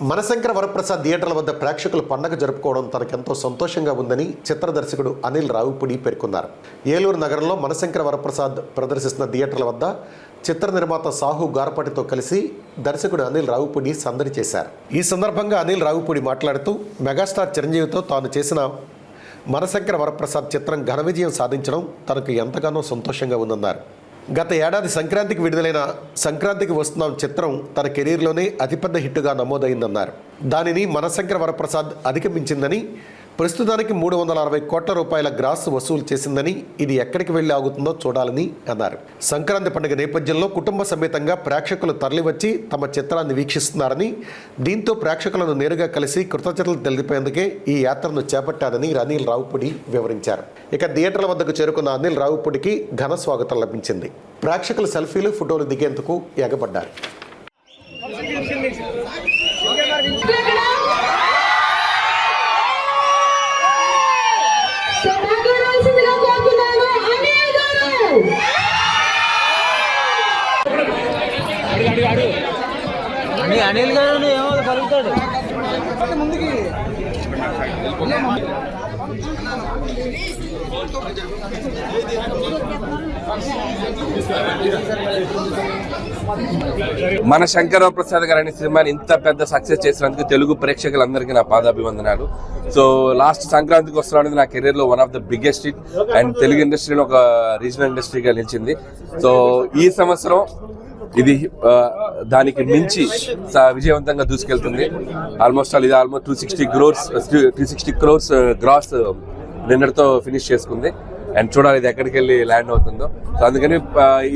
మనశంకర వరప్రసాద్ థియేటర్ల వద్ద ప్రేక్షకులు పండగ జరుపుకోవడం తనకెంతో సంతోషంగా ఉందని చిత్ర దర్శకుడు అనిల్ రావిపూడి పేర్కొన్నారు. ఏలూరు నగరంలో మనశంకర వరప్రసాద్ ప్రదర్శిస్తున్న థియేటర్ల వద్ద చిత్ర నిర్మాత సాహు గారపాటితో కలిసి దర్శకుడు అనిల్ రావిపూడి సందడి చేశారు. ఈ సందర్భంగా అనిల్ రావిపూడి మాట్లాడుతూ మెగాస్టార్ చిరంజీవితో తాను చేసిన మనశంకర వరప్రసాద్ చిత్రం ఘన విజయం సాధించడం తనకు ఎంతగానో సంతోషంగా ఉందన్నారు. గత ఏడాది సంక్రాంతికి విడుదలైన సంక్రాంతికి వస్తున్నాం చిత్రం తన కెరీర్లోనే అతిపెద్ద హిట్గా నమోదైందన్నారు. దానిని మనశంకర వరప్రసాద్ అధిగమించిందని, ప్రస్తుతానికి 360 కోట్ల రూపాయల గ్రాస్ వసూలు చేసిందని, ఇది ఎక్కడికి వెళ్ళి ఆగుతుందో చూడాలని అన్నారు. సంక్రాంతి పండుగ నేపథ్యంలో కుటుంబ సమేతంగా ప్రేక్షకులు తరలివచ్చి తమ చిత్రాన్ని వీక్షిస్తున్నారని, దీంతో ప్రేక్షకులను నేరుగా కలిసి కృతజ్ఞతలు తెలిపేందుకే ఈ యాత్రను చేపట్టానని అనిల్ రావిపూడి వివరించారు. ఇక థియేటర్ల వద్దకు చేరుకున్న అనిల్ రావిపూడికి ఘన స్వాగతం లభించింది. ప్రేక్షకులు సెల్ఫీలు, ఫోటోలు దిగేందుకు ఎగబడ్డారు. అనిల్ గారు ఏమో పలుకుతాడు. మన శంకర ప్రసాద్ గారు అనే సినిమాని ఇంత పెద్ద సక్సెస్ చేసినందుకు తెలుగు ప్రేక్షకులందరికీ నా పాదాభివందనాలు. సో లాస్ట్ సంక్రాంతికి వస్తున్నాడు నా కెరీర్ లో one of the biggest hit and Telugu ఇండస్ట్రీలో ఒక రీజనల్ ఇండస్ట్రీగా నిలిచింది. సో ఈ సంవత్సరం ఇది దానికి మించి విజయవంతంగా దూసుకెళ్తుంది. ఆల్మోస్ట్ 260 crores గ్రాస్ నిన్నటితో ఫినిష్ చేసుకుంది. అండ్ చూడాలి ఇది ఎక్కడికి వెళ్ళి ల్యాండ్ అవుతుందో. సో అందుకని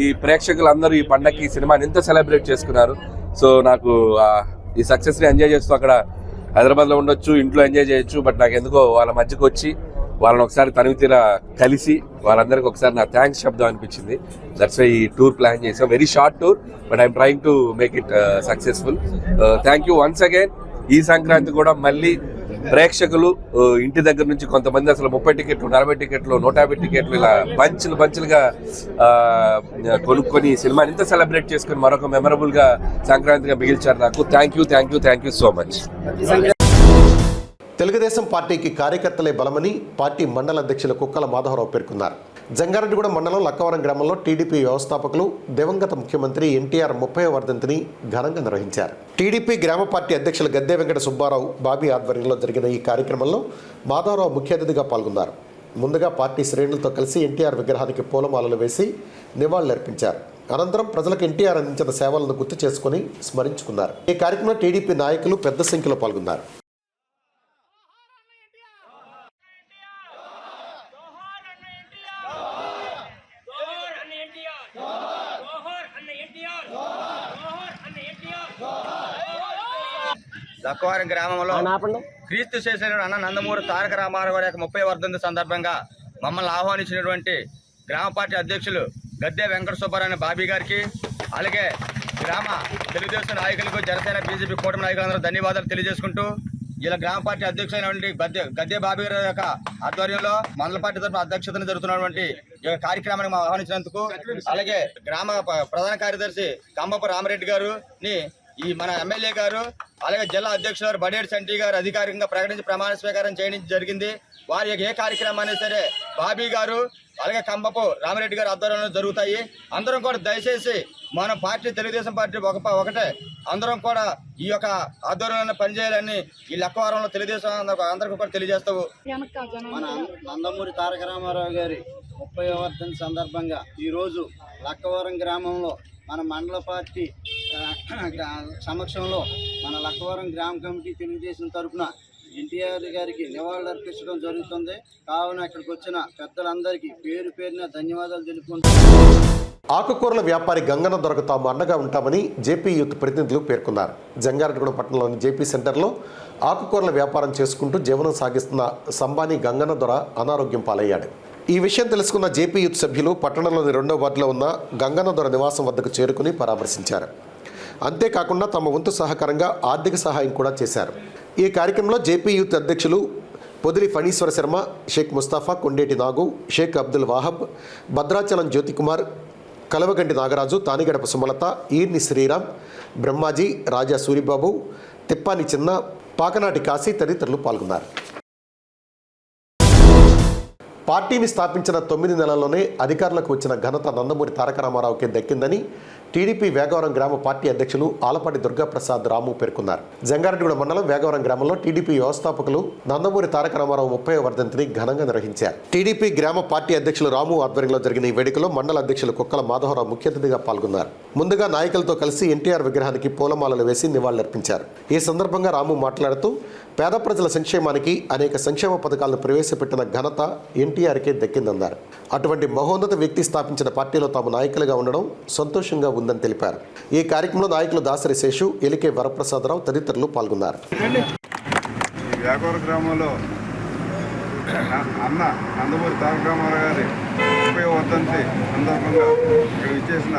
ఈ ప్రేక్షకులందరూ ఈ పండగకి ఈ సినిమాని ఎంత సెలబ్రేట్ చేసుకున్నారు. సో నాకు ఈ సక్సెస్ని ఎంజాయ్ చేస్తూ అక్కడ హైదరాబాద్లో ఉండొచ్చు, ఇంట్లో ఎంజాయ్ చేయొచ్చు, బట్ నాకు ఎందుకో వాళ్ళ మధ్యకు వచ్చి వాళ్ళని ఒకసారి తనివి తీరా కలిసి వాళ్ళందరికీ ఒకసారి నా థ్యాంక్స్ చెప్దాం అనిపించింది. దట్స్ వై ఈ టూర్ ప్లాన్ చేసాం. Very short tour, but I'm trying to make it successful. Thank you once again. ఈ సంక్రాంతి కూడా మళ్ళీ ప్రేక్షకులు ఇంటి దగ్గర నుంచి కొంతమంది అసలు 30 టికెట్లు, 40 టికెట్లు, 150 టికెట్లు ఇలా బంచులుగా కొనుక్కొని సినిమాని ఇంత సెలబ్రేట్ చేసుకుని మరొక మెమరబుల్ గా సంక్రాంతిగా మిగిల్చారు నాకు. Thank you so much. Telugu Desam పార్టీకి కార్యకర్తలే బలమని పార్టీ మండల అధ్యక్షులు కుక్కల మాధవరావు పేర్కొన్నారు. జంగారెడ్డిగూడెం మండలం లక్కవరం గ్రామంలో టీడీపీ వ్యవస్థాపకులు దివంగత ముఖ్యమంత్రి ఎన్టీఆర్ 30వ వర్ధంతిని ఘనంగా నిర్వహించారు. టీడీపీ గ్రామ పార్టీ అధ్యక్షులు గద్దె వెంకట సుబ్బారావు బాబీ ఆధ్వర్యంలో జరిగిన ఈ కార్యక్రమంలో మాధవరావు ముఖ్య అతిథిగా పాల్గొన్నారు. ముందుగా పార్టీ శ్రేణులతో కలిసి ఎన్టీఆర్ విగ్రహానికి పూలమాలలు వేసి నివాళులర్పించారు. అనంతరం ప్రజలకు ఎన్టీఆర్ అందించిన సేవలను గుర్తు చేసుకుని స్మరించుకున్నారు. ఈ కార్యక్రమంలో టీడీపీ నాయకులు పెద్ద సంఖ్యలో పాల్గొన్నారు. లక్కవరం గ్రామంలో క్రీస్తు శేషుడు అన్న నందమూరి తారక రామారావు గారి యొక్క 30వ వర్ధంతి సందర్భంగా మమ్మల్ని ఆహ్వానించినటువంటి గ్రామ పార్టీ అధ్యక్షులు గద్దె వెంకట సుబ్బారావు బాబీ గారికి, అలాగే గ్రామ తెలుగుదేశం నాయకులకు, జనసేన బీజేపీ కూటమి నాయకులందరూ ధన్యవాదాలు తెలియజేసుకుంటూ, ఇలా గ్రామ పార్టీ అధ్యక్షులైనటువంటి గద్దె బాబీ గారి యొక్క ఆధ్వర్యంలో మండల పార్టీ తరఫున అధ్యక్షతను జరుగుతున్నటువంటి ఈ కార్యక్రమానికి ఆహ్వానించినందుకు, అలాగే గ్రామ ప్రధాన కార్యదర్శి కంబపు రామరెడ్డి గారుని ఈ మన ఎమ్మెల్యే గారు, అలాగే జిల్లా అధ్యక్షులు బడేడు సంటి గారు అధికారికంగా ప్రకటించి ప్రమాణ స్వీకారం చేయడం జరిగింది. వారి ఏ కార్యక్రమాన్ని సరే బాబీ గారు అలాగే కంబపు రామరెడ్డి గారు ఆధ్వర్యంలో జరుగుతాయి. అందరం కూడా దయచేసి మన పార్టీ తెలుగుదేశం పార్టీ ఒకటే, అందరం కూడా ఈ యొక్క ఆధ్వర్యంలో పనిచేయాలని ఈ లక్కవరంలో తెలుగుదేశం అందరికీ కూడా తెలియజేస్తావు. మన నందమూరి తారక రామారావు గారి 30వ వర్ధంతి సందర్భంగా ఈరోజు లక్కవరం గ్రామంలో మన మండల పార్టీ సమక్షంలో మన లక్కవరం గ్రామ కమిటీ తెలుగుదేశం తరఫున ఎన్టీఆర్ గారికి నివాళులు అర్పించడం జరుగుతుంది. కావున ఇక్కడికి వచ్చిన పెద్దలందరికీ పేరు పేరున ధన్యవాదాలు తెలుపుకుంటున్నాను. ఆకుకూరల వ్యాపారి గంగన్న దొరకు తాము అండగా ఉంటామని జేపీ యూత్ ప్రతినిధులు పేర్కొన్నారు. జంగారెడ్డిగూడెం పట్టణంలోని జేపీ సెంటర్లో ఆకుకూరల వ్యాపారం చేసుకుంటూ జీవనం సాగిస్తున్న సంబాని గంగన్న దొర అనారోగ్యం పాలయ్యాడు. ఈ విషయం తెలుసుకున్న జేపీ యూత్ సభ్యులు పట్టణంలోని 2వ వార్డులో ఉన్న గంగన్న దొర నివాసం వద్దకు చేరుకుని పరామర్శించారు. అంతేకాకుండా తమ వంతు సహకారంగా ఆర్థిక సహాయం కూడా చేశారు. ఈ కార్యక్రమంలో జేపీ యూత్ అధ్యక్షులు పొదిలి ఫణీశ్వర శర్మ, షేక్ ముస్తాఫా, కొండేటి నాగు, షేక్ అబ్దుల్ వాహబ్, భద్రాచలం జ్యోతికుమార్, కలవగంటి నాగరాజు, తానిగడప సుమలత, ఈర్ని శ్రీరామ్, బ్రహ్మాజీ, రాజా సూరిబాబు, తిప్పాని చిన్న, పాకనాటి కాశీ తదితరులు పాల్గొన్నారు. పార్టీని స్థాపించిన 9 నెలల్లోనే అధికారులకు వచ్చిన ఘనత నందమూరి తారక రామారావుకే దక్కిందని టీడీపీ వేగవరం గ్రామ పార్టీ అధ్యక్షులు ఆలపాటి దుర్గాప్రసాద్ రాము పేర్కొన్నారు. జంగారెడ్డిగూడెం మండలం వేగవరం గ్రామంలో టీడీపీ వ్యవస్థాపకులు నందమూరి తారక రామారావు 30వ వర్ధంతిని ఘనంగా నిర్వహించారు. టీడీపీ గ్రామ పార్టీ అధ్యక్షులు రాము ఆధ్వర్యంలో జరిగిన ఈ వేడుకలో మండల అధ్యక్షులు కుక్కల మాధవరావు ముఖ్య అతిథిగా పాల్గొన్నారు. ముందుగా నాయకులతో కలిసి ఎన్టీఆర్ విగ్రహానికి పూలమాలలు వేసి నివాళులర్పించారు. ఈ సందర్భంగా రాము మాట్లాడుతూ పేద ప్రజల సంక్షేమానికి అనేక సంక్షేమ పథకాలను ప్రవేశపెట్టిన ఘనత ఎన్టీఆర్కే దక్కిందన్నారు. అటువంటి మహోన్నత వ్యక్తి స్థాపించిన పార్టీలో తాము నాయకులుగా ఉండడం సంతోషంగా ఉందని తెలిపారు. ఈ కార్యక్రమంలో నాయకులు దాసరి శేషు, ఎలికే వరప్రసాదరావు తదితరులు పాల్గొన్నారు. వేగవరం గ్రామంలో అన్న నందమూరి తారక రామారావు గారి 30వ వర్ధంతి సందర్భంగా ఇక్కడ విచ్చేసిన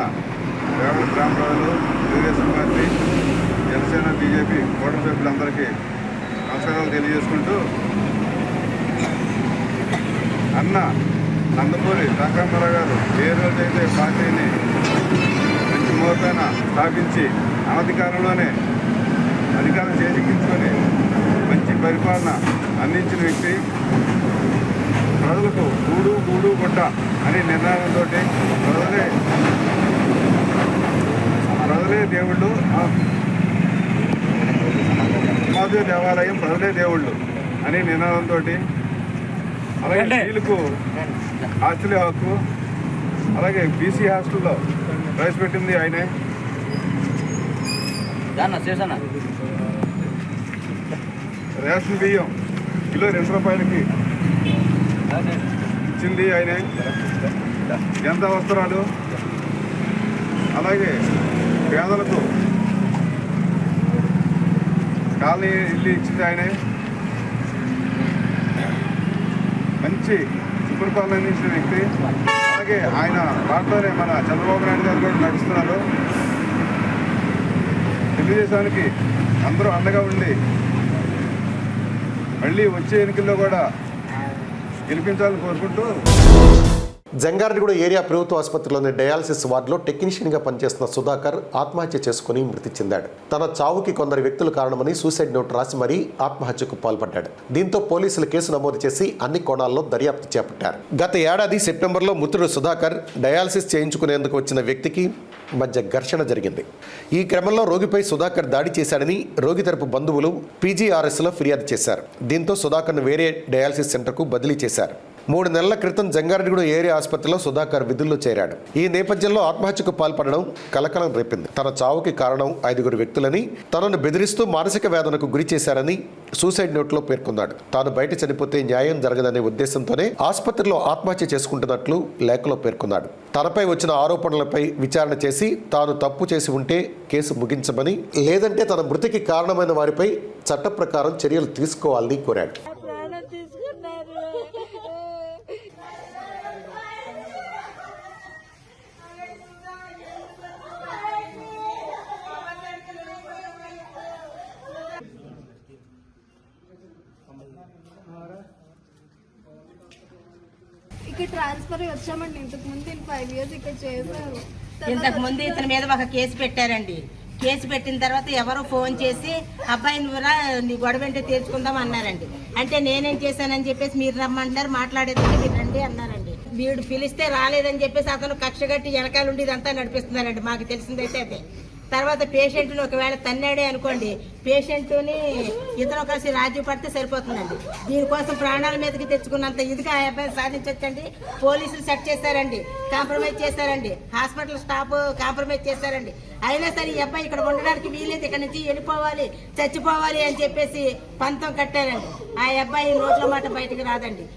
వేగవరం గ్రామ ప్రజలు, తెలుగుదేశం పార్టీ, జనసేన బీజేపీ కూటమి సభ్యులందరికీ నమస్కారాలు తెలియజేసుకుంటూ, అన్న నందమూరి తారక రామారావు గారు ఏ రోజైతే పార్టీని మంచి మోతాన స్థాపించి అనధికారంలోనే అధికారం చేజిక్కించుకొని మంచి పరిపాలన అందించిన వ్యక్తి, ప్రజలకు గూడు గుడ్డ అనే నిర్ణయంతో ప్రజలే దేవుళ్ళు, సమాజ దేవాలయం ప్రజలే దేవుళ్ళు అనే నినాదంతో, అలాగే స్త్రీలకు ఆస్తుల హక్కు, అలాగే బీసీ హాస్టల్లో ప్రవేశపెట్టింది ఆయనే. రేషన్ బియ్యం కిలో 2 రూపాయలకి ఇచ్చింది ఆయనే. జనతా వస్త్రాలు, అలాగే పేదలకు కాలనీ ఇల్లు ఇచ్చింది ఆయనే. మంచి సుపరిపాలన అందించిన వ్యక్తి. అలాగే ఆయన వాటిలోనే మన చంద్రబాబు నాయుడు గారు కూడా నడుస్తున్నారు. తెలుగుదేశానికి అందరూ అండగా ఉండి మళ్ళీ వచ్చే ఎన్నికల్లో కూడా గెలిపించాలని కోరుకుంటూ, జంగారెడ్డిగూడెం ఏరియా ప్రభుత్వ ఆసుపత్రిలోని డయాలసిస్ వార్డులో టెక్నీషియన్గా పనిచేస్తున్న సుధాకర్ ఆత్మహత్య చేసుకుని మృతి చెందాడు. తన చావుకి కొందరు వ్యక్తులు కారణమని సూసైడ్ నోట్ రాసి మరీ ఆత్మహత్యకు పాల్పడ్డాడు. దీంతో పోలీసులు కేసు నమోదు చేసి అన్ని కోణాల్లో దర్యాప్తు చేపట్టారు. గత ఏడాది సెప్టెంబర్లో మృతుడు సుధాకర్ డయాలసిస్ చేయించుకునేందుకు వచ్చిన వ్యక్తికి మధ్య ఘర్షణ జరిగింది. ఈ క్రమంలో రోగిపై సుధాకర్ దాడి చేశాడని రోగి తరపు బంధువులు పీజీఆర్ఎస్లో ఫిర్యాదు చేశారు. దీంతో సుధాకర్ను వేరే డయాలసిస్ సెంటర్కు బదిలీ చేశారు. 3 నెలల క్రితం జంగారెడ్డిగూడెం ఏరియా ఆసుపత్రిలో సుధాకర్ విధుల్లో చేరాడు. ఈ నేపథ్యంలో ఆత్మహత్యకు పాల్పడడం కలకలం రేపింది. తన చావుకి కారణం 5 వ్యక్తులని, తనను బెదిరిస్తూ మానసిక వేదనకు గురి చేశారని సూసైడ్ నోట్లో పేర్కొన్నాడు. తాను బయట చనిపోతే న్యాయం జరగదనే ఉద్దేశంతోనే ఆసుపత్రిలో ఆత్మహత్య చేసుకుంటున్నట్లు లేఖలో పేర్కొన్నాడు. తనపై వచ్చిన ఆరోపణలపై విచారణ చేసి తాను తప్పు చేసి ఉంటే కేసు ముగించమని, లేదంటే తన మృతికి కారణమైన వారిపై చట్ట ప్రకారం చర్యలు తీసుకోవాలని కోరాడు. ఇక్కడ ట్రాన్స్ఫర్ వచ్చామండి. ఇంతకు ముందు 5 years ఇక్కడ చేశారు. ఇంతకు ముందు ఇతని మీద ఒక కేసు పెట్టారండి. కేసు పెట్టిన తర్వాత ఎవరో ఫోన్ చేసి అబ్బాయి నువ్వురా నీ గొడవ ఏంటో తీర్చుకుందాం అన్నారండి. అంటే నేనేం చేశానని చెప్పేసి మీరు రమ్మంటారు, మాట్లాడేదంటే మీరు రండి అన్నారండి. వీడు పిలిస్తే రాలేదని చెప్పేసి అతను కక్ష కట్టి వెనకాల ఉండి ఇదంతా నడిపిస్తున్నారండి. మాకు తెలిసిందైతే అదే. తర్వాత పేషెంట్ని ఒకవేళ తన్నాడే అనుకోండి, పేషెంట్ని ఇతను కలిసి రాజీ పడితే సరిపోతుందండి. దీనికోసం ప్రాణాల మీదకి తెచ్చుకున్నంత ఇదిగా ఆ అబ్బాయిని సాధించవచ్చండి. పోలీసులు సెట్ చేశారండి, కాంప్రమైజ్ చేశారండి, హాస్పిటల్ స్టాఫ్ కాంప్రమైజ్ చేశారండి. అయినా సరే ఈ అబ్బాయి ఇక్కడ ఉండడానికి వీలేదు, ఇక్కడ నుంచి వెళ్ళిపోవాలి, చచ్చిపోవాలి అని చెప్పేసి పంతం కట్టారండి. ఆ అబ్బాయి నోట్ల మాట బయటకు రాదండి.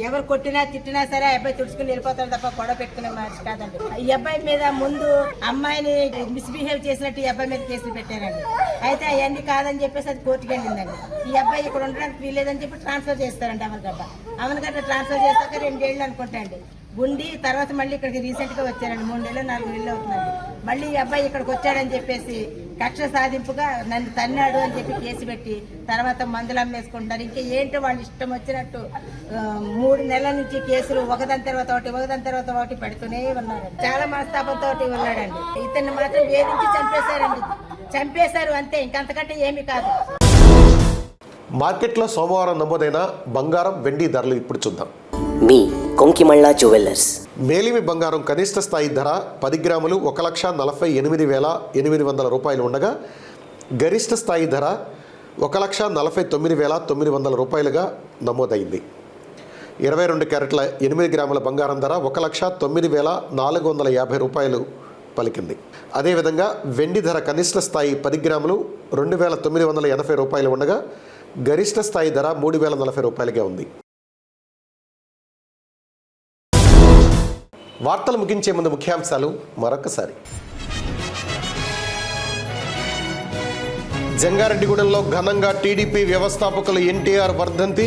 ఎవరు కొట్టినా తిట్టినా సరే ఆ అబ్బాయి తుడుచుకుని వెళ్ళిపోతాడు తప్ప గొడవ పెట్టుకునే మనిషి కాదండి. ఈ అబ్బాయి మీద ముందు అమ్మాయిని మిస్బిహేవ్ చేసినట్టు ఈ అబ్బాయి మీద కేసులు పెట్టారండి. అయితే అవన్నీ కాదని చెప్పేసి అది కోర్టుకి వెళ్ళిందండి. ఈ అబ్బాయి ఇక్కడ ఉండడానికి వీలేదని చెప్పి ట్రాన్స్ఫర్ చేస్తారండి. అవనగడ్డ ట్రాన్స్ఫర్ చేస్తాక 2 ఏళ్ళు అనుకుంటా అండి ఉండి తర్వాత మళ్ళీ ఇక్కడికి రీసెంట్గా వచ్చారండి. 3 నెలలు 4 నెలలు అవుతుందండి. మళ్ళీ ఈ అబ్బాయి ఇక్కడికి వచ్చాడని చెప్పేసి కక్ష సాధింపుగా నన్ను తన్నాడు అని చెప్పి కేసు పెట్టి తర్వాత మందులు అమ్మేసుకుంటారు. ఇంకా ఏంటో వాళ్ళు ఇష్టం వచ్చినట్టు 3 నెలల నుంచి కేసులు ఒకదాని తర్వాత ఒకటి పెడుతూనే ఉన్నారు. చాలా మనస్తాపంతో ఉన్నాడండి. ఇతన్ని మాత్రం వేధించి చంపేశారు అంతే, ఇంకంతకంటే ఏమీ కాదు. మార్కెట్లో సోమవారం నమోదైన బంగారం, వెండి ధరలు ఇప్పుడు చూద్దాం. మీ కొంకిమళ్ళ జ్యువెల్లర్స్. మేలిమి బంగారం కనిష్ట స్థాయి ధర 10 గ్రాములు 1,48,800 రూపాయలు ఉండగా గరిష్ట స్థాయి ధర 1,49,900 రూపాయలుగా నమోదైంది. 22 క్యారెట్ల 8 గ్రాముల బంగారం ధర 1,09,450 రూపాయలు పలికింది. అదేవిధంగా వెండి ధర కనిష్ట స్థాయి 10 గ్రాములు 2,980 రూపాయలు ఉండగా గరిష్ట స్థాయి ధర 3,040 రూపాయలుగా ఉంది. వార్తలు ముగించే ముందు ముఖ్యాంశాలు మరొకసారి. జంగారెడ్డిగూడెంలో ఘనంగా టీడీపీ వ్యవస్థాపకులు ఎన్టీఆర్ వర్ధంతి.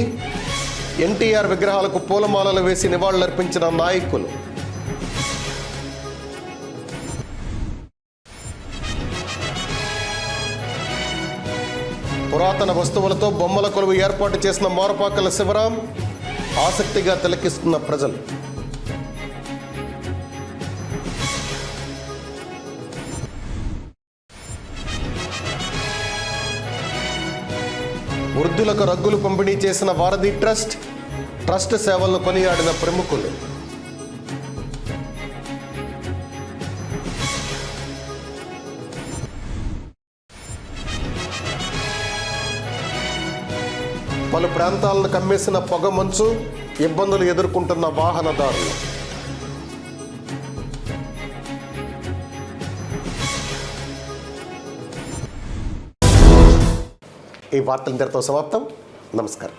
ఎన్టీఆర్ విగ్రహాలకు పూలమాలలు వేసి నివాళులర్పించిన నాయకులు. పురాతన వస్తువులతో బొమ్మల కొలువు ఏర్పాటు చేసిన మారుపాకల శివరాం ఆసక్తిగా తిలకిస్తున్న ప్రజలు. వృద్ధులకు రగ్గులు పంపిణీ చేసిన వారధి ట్రస్ట్ సేవలను కొనియాడిన ప్రముఖులు. పలు ప్రాంతాలను కమ్మేసిన పొగ మంచు, ఇబ్బందులు ఎదుర్కొంటున్న వాహనదారులు. ఈ వార్తలు ఇంతటితో సమాప్తం. నమస్కారం.